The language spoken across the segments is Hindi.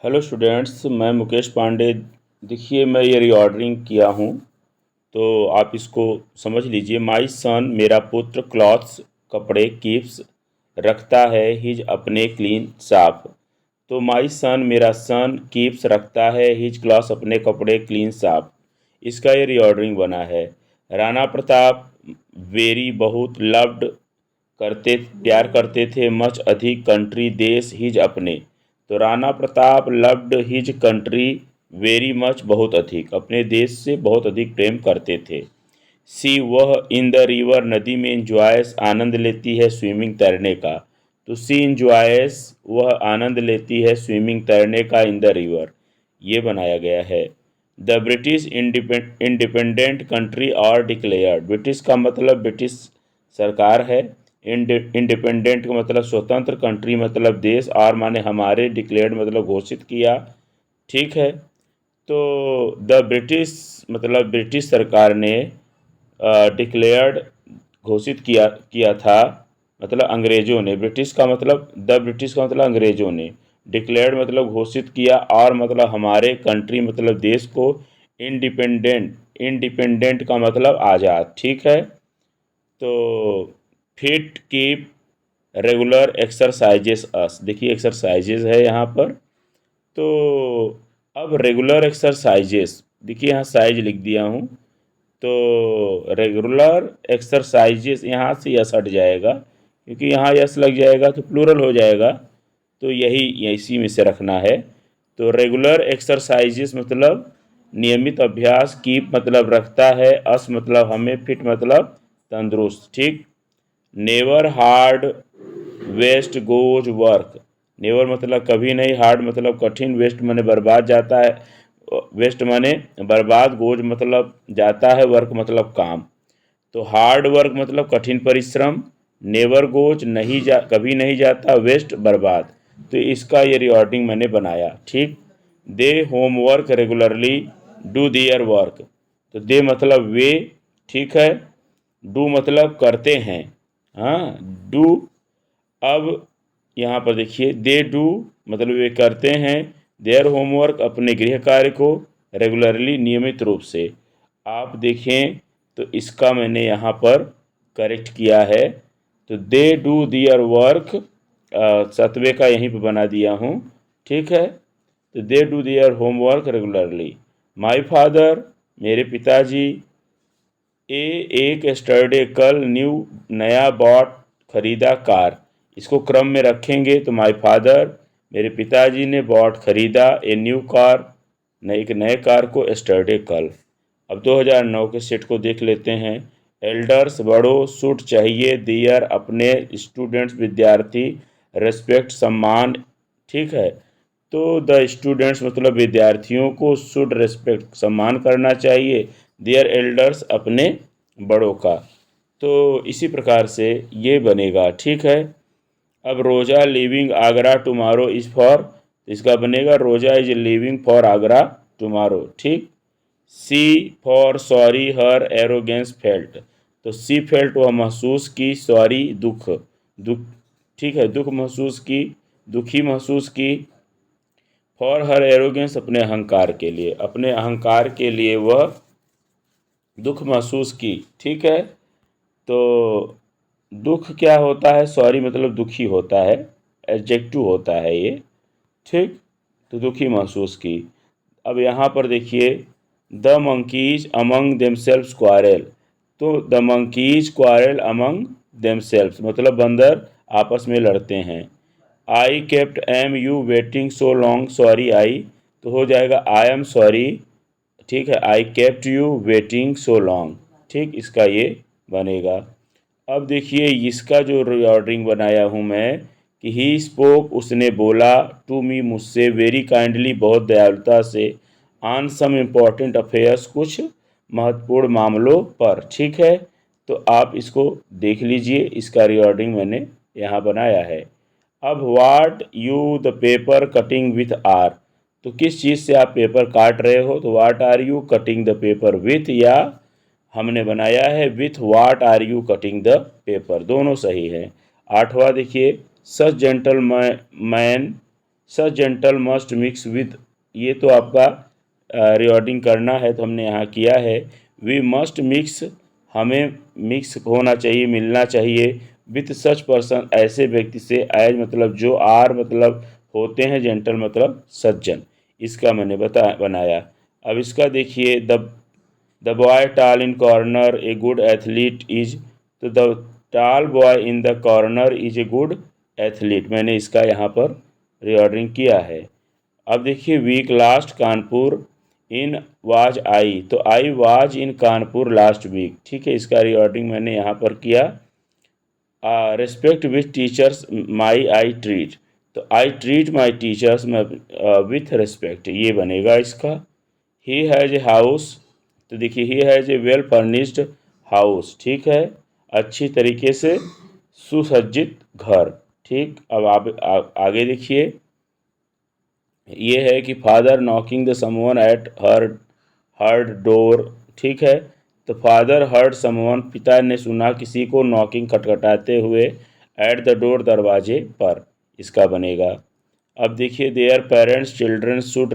हेलो स्टूडेंट्स, मैं मुकेश पांडे। देखिए, मैं ये रीऑर्डरिंग किया हूँ, तो आप इसको समझ लीजिए। माई सन, मेरा पुत्र, क्लॉथ्स, कपड़े, कीप्स, रखता है, हिज, अपने, क्लीन, साफ। तो माई सन, मेरा सन, कीप्स, रखता है, हिज, क्लॉथ्स, अपने कपड़े, क्लीन, साफ। इसका ये रीऑर्डरिंग बना है। राणा प्रताप, वेरी, बहुत, लव्ड, करते, प्यार करते थे, मच, अधिक, कंट्री, देश, हिज, अपने। तो Rana Pratap loved his country very much, बहुत अधिक, अपने देश से बहुत अधिक प्रेम करते थे। सी, वह, इन द रिवर, नदी में, इंजॉयस, आनंद लेती है, स्विमिंग, तैरने का। तो सी इंजॉयस, वह आनंद लेती है, स्विमिंग, तैरने का, इन द रिवर। ये बनाया गया है। द ब्रिटिश इंडिपेंडेंट कंट्री और डिक्लेयर्ड, ब्रिटिश का मतलब ब्रिटिश सरकार है। इंडिपेंडेंट का मतलब स्वतंत्र, कंट्री मतलब देश, और माने हमारे, डिक्लेयर्ड मतलब घोषित किया। ठीक है। तो द ब्रिटिश मतलब ब्रिटिश सरकार ने डिक्लेयर्ड घोषित किया किया था, मतलब अंग्रेज़ों ने। ब्रिटिश का मतलब द ब्रिटिश का मतलब अंग्रेज़ों ने, डिक्लेयर्ड मतलब घोषित किया, और मतलब हमारे, कंट्री मतलब देश को, इंडिपेंडेंट, इंडिपेंडेंट का मतलब आज़ाद। ठीक है। तो फिट, कीप, रेगुलर, एक्सरसाइजेस अस, देखिए एक्सरसाइजेज है यहाँ पर। तो अब रेगुलर एक्सरसाइजेस, देखिए यहाँ साइज लिख दिया हूँ। तो रेगुलर एक्सरसाइजेस, यहाँ से यस हट जाएगा, क्योंकि यहाँ यस लग जाएगा तो प्लूरल हो जाएगा। तो यही इसी में से रखना है। तो रेगुलर एक्सरसाइजेस मतलब नियमित अभ्यास, कीप मतलब रखता है, अस मतलब हमें, फिट मतलब तंदुरुस्त। ठीक। Never hard waste goes work, never मतलब कभी नहीं, हार्ड मतलब कठिन, वेस्ट माने बर्बाद जाता है, वेस्ट माने बर्बाद, गोज मतलब जाता है, वर्क मतलब काम। तो हार्ड वर्क मतलब कठिन परिश्रम, नेवर गोज नहीं जा, कभी नहीं जाता, वेस्ट बर्बाद। तो इसका ये रिकॉर्डिंग मैंने बनाया। ठीक। They homework regularly, do their work. तो दे मतलब वे। ठीक है। डू मतलब करते हैं। हाँ, डू। अब यहाँ पर देखिए, दे डू मतलब वे करते हैं, देयर होमवर्क अपने गृह कार्य को, रेगुलरली नियमित रूप से। आप देखें तो इसका मैंने यहाँ पर करेक्ट किया है। तो दे डू दियर वर्क, सतवे का यहीं पर बना दिया हूँ। ठीक है। तो they do their homework regularly. My father, मेरे पिताजी, ए एक स्टरडे कल, न्यू नया, बॉट खरीदा, कार। इसको क्रम में रखेंगे तो माय फादर, मेरे पिताजी ने, बॉट खरीदा, ए न्यू कार, नए एक नए कार को, स्टरडे कल। अब 2009 के सेट को देख लेते हैं। एल्डर्स बड़ों, सूट चाहिए, दियर अपने, स्टूडेंट्स विद्यार्थी, रेस्पेक्ट सम्मान। ठीक है। तो द स्टूडेंट्स मतलब विद्यार्थियों को, शुड रेस्पेक्ट सम्मान करना चाहिए, देयर एल्डर्स अपने बड़ों का। तो इसी प्रकार से ये बनेगा। ठीक है। अब Rosa leaving Agra tomorrow is for, इसका बनेगा Rosa is leaving for Agra tomorrow. ठीक। She for sorry, her arrogance felt. तो सी फेल्ट वह महसूस की, सॉरी दुख, दुख। ठीक है, दुख महसूस की, दुखी महसूस की। फॉर हर एरोगेंस अपने अहंकार के लिए, अपने अहंकार के लिए वह दुख महसूस की। ठीक है। तो दुख क्या होता है, सॉरी मतलब दुखी होता है, एडजेक्टिव होता है ये। ठीक। तो दुखी महसूस की। अब यहाँ पर देखिए, the monkeys among themselves quarrel. तो the monkeys quarrel among themselves मतलब बंदर आपस में लड़ते हैं। I kept am you waiting so long, sorry I. तो हो जाएगा आई एम सॉरी। ठीक है, I kept you waiting so long. ठीक, इसका ये बनेगा। अब देखिए इसका जो रिऑर्डरिंग बनाया हूँ मैं, कि ही स्पोक उसने बोला, टू मी मुझसे, वेरी काइंडली बहुत दयालुता से, ऑन सम इम्पॉर्टेंट अफेयर्स कुछ महत्वपूर्ण मामलों पर। ठीक है। तो आप इसको देख लीजिए, इसका रिऑर्डरिंग मैंने यहाँ बनाया है। अब what you the paper cutting with are, तो किस चीज़ से आप पेपर काट रहे हो, तो what are you cutting the paper with, या हमने बनाया है with what are you cutting the paper, दोनों सही है। आठवां देखिए, such gentle man such gentle must mix with, ये तो आपका रिकॉर्डिंग करना है तो हमने यहाँ किया है। वी मस्ट मिक्स, हमें मिक्स होना चाहिए, मिलना चाहिए। विथ सच पर्सन, ऐसे व्यक्ति से। एज मतलब जो, आर मतलब होते हैं, जेंटल मतलब सज्जन। इसका मैंने बनाया। अब इसका देखिए, the boy tall in corner a good athlete is, तो the tall boy in the corner is a good athlete, मैंने इसका यहाँ पर रिऑर्डरिंग किया है। अब देखिए, week last Kanpur in was I, तो I was in Kanpur last week, ठीक है, इसका रिऑर्डरिंग मैंने यहाँ पर किया। Respect with teachers my I treat, तो I treat my teachers with respect, ये बनेगा इसका। ही हैज़ ए हाउस, तो देखिए he has a well furnished house, ठीक है, अच्छी तरीके से सुसज्जित घर। ठीक, अब आप आगे देखिए, ये है कि father knocking the someone eight heard door, ठीक है, तो फादर हर्ड समवन, पिता ने सुना किसी को, नॉकिंग खटखटाते हुए, एट द डोर दरवाजे पर, इसका बनेगा। अब देखिए, their parents children should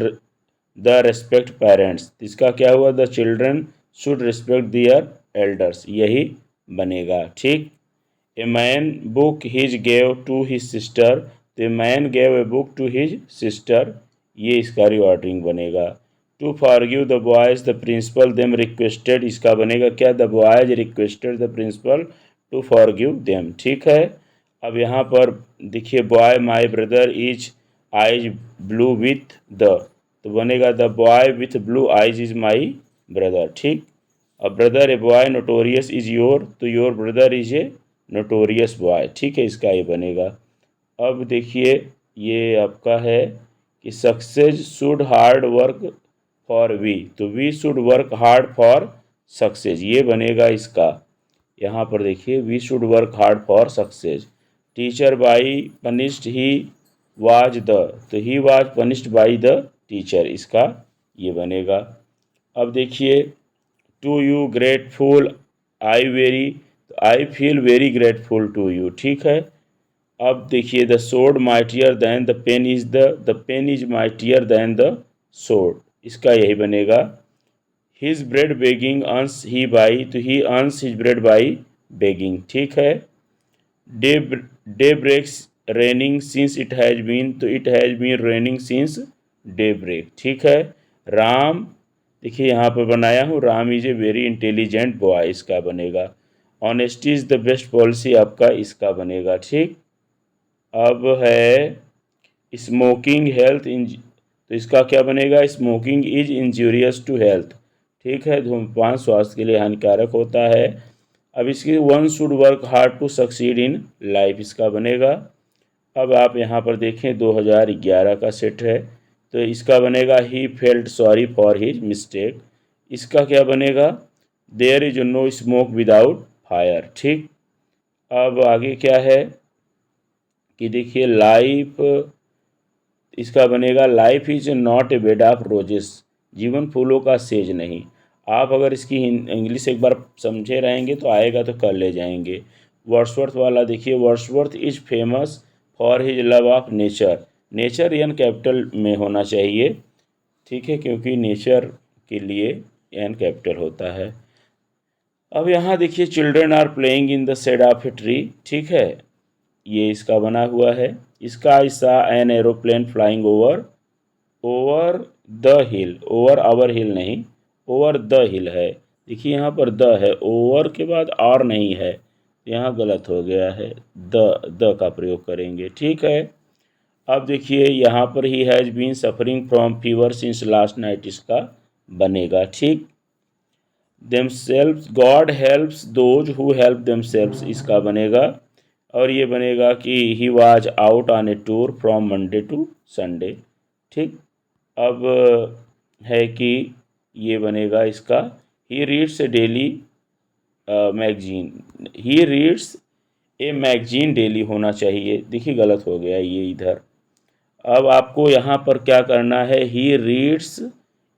the respect parents, इसका क्या हुआ, the children should respect their elders, यही बनेगा। ठीक, a man book his gave to his sister, the man gave a book to his sister, ये इसका रिऑर्डरिंग बनेगा। To forgive the boys the principal them requested, इसका बनेगा क्या, the boys requested the principal to forgive them, ठीक है। अब यहाँ पर देखिए, boy my brother is eyes blue with the, तो बनेगा the boy with blue eyes is my brother, ठीक। अब brother a boy notorious is your, तो your brother is a notorious boy, ठीक है, इसका ये बनेगा। अब देखिए, ये आपका है कि success should hard work for we, तो we should work hard for success, ये बनेगा इसका। यहाँ पर देखिए, we should work hard for success. Teacher by punished he was the, तो he was punished by the teacher, इसका ये बनेगा। अब देखिए, to you grateful I very, तो I feel very grateful to you, ठीक है। अब देखिए, the sword mightier than the pen is the pen is mightier than the sword, इसका यही बनेगा। His bread begging earns he by, तो he earns his bread by begging, ठीक है। Day day breaks raining since it has been, तो it has been raining since daybreak, ठीक है। राम, देखिए यहाँ पर बनाया हूँ, Ram is a very intelligent boy, इसका बनेगा। Honesty is the best policy, आपका इसका बनेगा, ठीक। अब है स्मोकिंग हेल्थ इंज, तो इसका क्या बनेगा, smoking is injurious to health, ठीक है, धूम्रपान स्वास्थ्य के लिए हानिकारक होता है। अब इसकी one should work hard to succeed in life, इसका बनेगा। अब आप यहाँ पर देखें, 2011 का सेट है, तो इसका बनेगा he felt sorry for his mistake, इसका क्या बनेगा, there is no smoke without fire, ठीक। अब आगे क्या है कि देखिए, लाइफ, इसका बनेगा life is not a bed of roses, जीवन फूलों का सेज नहीं। आप अगर इसकी इंग्लिश एक बार समझे रहेंगे तो आएगा, तो कर ले जाएंगे। वर्ड्सवर्थ वाला देखिए, Wordsworth is famous for his love of nature, nature N capital में होना चाहिए, ठीक है, क्योंकि नेचर के लिए एन कैपिटल होता है। अब यहाँ देखिए, children are playing in the shade of a tree, ठीक है, ये इसका बना हुआ है। इसका हिस्सा an aeroplane flying over over the hill, over our hill नहीं, ओवर द हिल है। देखिए यहाँ पर द है, ओवर के बाद आर नहीं है, यहाँ गलत हो गया है, द का प्रयोग करेंगे, ठीक है। अब देखिए, यहाँ पर he has been suffering from fever since last night, इसका बनेगा, ठीक। Themselves, God helps those who help themselves, इसका बनेगा। और ये बनेगा कि he was out on a tour from Monday to Sunday, ठीक। अब है कि ये बनेगा इसका, he reads a daily magazine, he reads a magazine daily होना चाहिए, देखिए गलत हो गया ये इधर। अब आपको यहाँ पर क्या करना है, ही रीड्स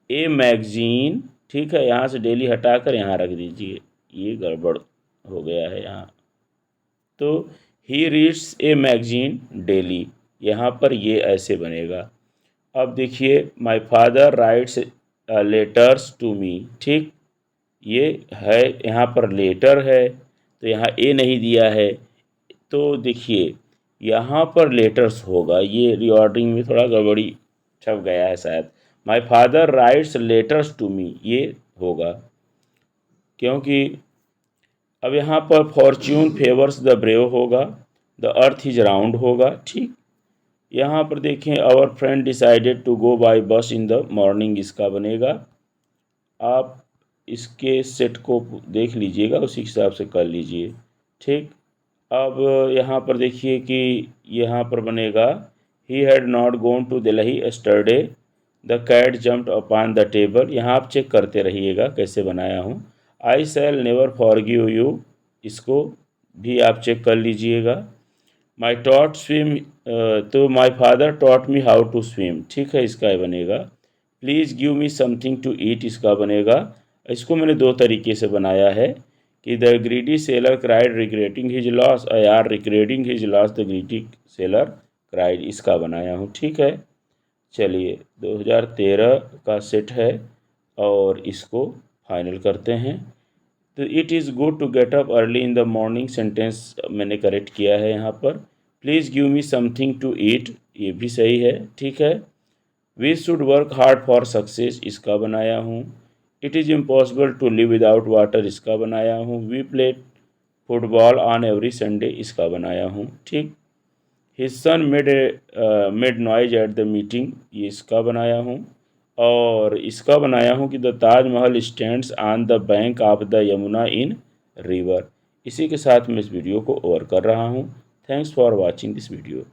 ए मैगजीन, ठीक है, यहाँ से डेली हटाकर यहाँ रख दीजिए, ये गड़बड़ हो गया है यहाँ। तो he reads a magazine daily, यहाँ पर ये ऐसे बनेगा। अब देखिए my father writes letters to me, ठीक, ये है यहाँ पर लेटर है तो यहाँ ए नहीं दिया है, तो देखिए यहाँ पर लेटर्स होगा, ये रीऑर्डरिंग में थोड़ा गड़बड़ी छप गया है शायद। My father writes letters to me ये होगा, क्योंकि अब यहाँ पर फॉर्च्यून फेवर्स द ब्रेव होगा, द अर्थ इज राउंड होगा, ठीक। यहाँ पर देखें our friend decided to go by bus in the morning, इसका बनेगा। आप इसके सेट को देख लीजिएगा, उसी हिसाब से कर लीजिए, ठीक। अब यहाँ पर देखिए कि यहाँ पर बनेगा he had not gone to Delhi yesterday, the cat jumped upon the table, यहाँ आप चेक करते रहिएगा कैसे बनाया हूँ। I shall never forgive you, इसको भी आप चेक कर लीजिएगा। माई टॉट स्विम, तो my father taught me how to swim, ठीक है, इसका ये बनेगा। Please give me something to eat, इसका बनेगा। इसको मैंने दो तरीके से बनाया है कि the greedy seller cried regretting his loss, I R regretting his loss the greedy seller cried, इसका बनाया हूँ, ठीक है। चलिए 2013 का सेट है और इसको फाइनल करते हैं। तो it is good to get up early in the morning, sentence मैंने करेक्ट किया है यहाँ पर। Please give me something to eat, ये भी सही है, ठीक है। We should work hard for success, इसका बनाया हूँ। It is impossible to live without water, इसका बनाया हूँ। We play football on every Sunday, इसका बनाया हूँ, ठीक। His son made noise at the meeting, ये इसका बनाया हूँ। और इसका बनाया हूँ कि the Taj Mahal stands on the bank of the Yamuna in river. इसी के साथ मैं इस वीडियो को ओवर कर रहा हूँ। Thanks for watching this video.